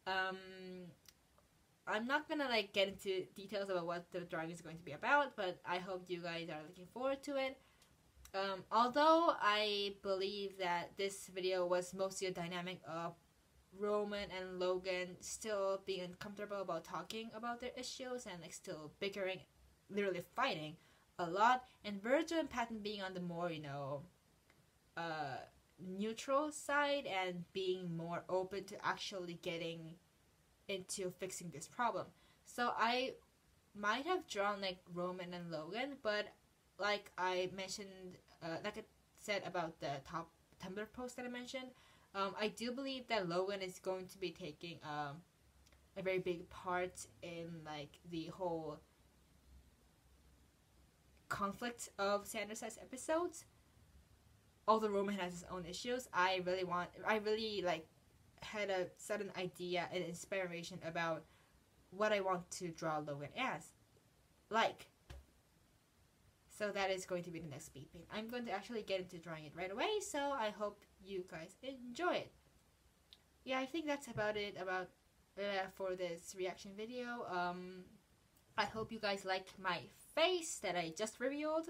I'm not gonna like get into details about what the drawing is going to be about, but I hope you guys are looking forward to it. Although I believe that this video was mostly a dynamic of Roman and Logan still being uncomfortable about talking about their issues and like still bickering, literally fighting a lot, and Virgil and Patton being on the more, you know, neutral side and being more open to actually getting into fixing this problem. So I might have drawn like Roman and Logan, but like I mentioned, like I said about the top Tumblr post that I mentioned, I do believe that Logan is going to be taking a very big part in like the whole conflict of standard size episodes. Although Roman has his own issues, I really like had a sudden idea and inspiration about what I want to draw Logan as. Like, so that is going to be the next speed paint. I'm going to actually get into drawing it right away, so I hope you guys enjoy it. Yeah, I think that's about it for this reaction video. I hope you guys liked my face that I just revealed.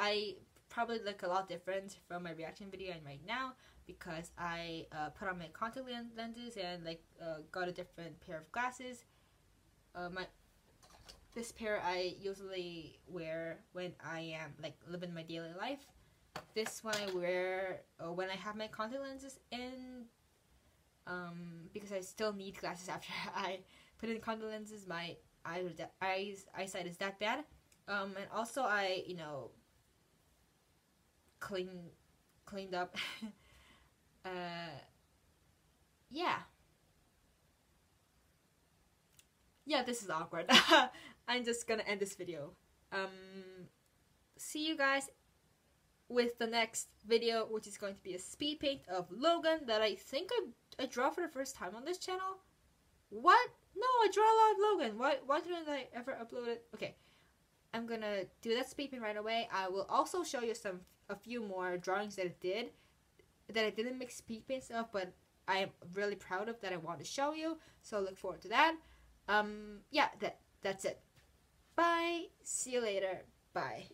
I probably look a lot different from my reaction video and right now because I put on my contact lenses and like got a different pair of glasses. This pair I usually wear when I am like living my daily life. This one I wear when I have my contact lenses in, because I still need glasses after I put in contact lenses. My eyesight is that bad. And also I, you know, cleaned up. Yeah, this is awkward. I'm just gonna end this video. See you guys with the next video, which is going to be a speed paint of Logan that I think I draw for the first time on this channel. What? No, I draw a lot of Logan. Why didn't I ever upload it? Okay, I'm gonna do that speed paint right away. I will also show you a few more drawings that I didn't make speed paints of, but I am really proud of that I want to show you. So look forward to that. Yeah, that's it. Bye. See you later. Bye.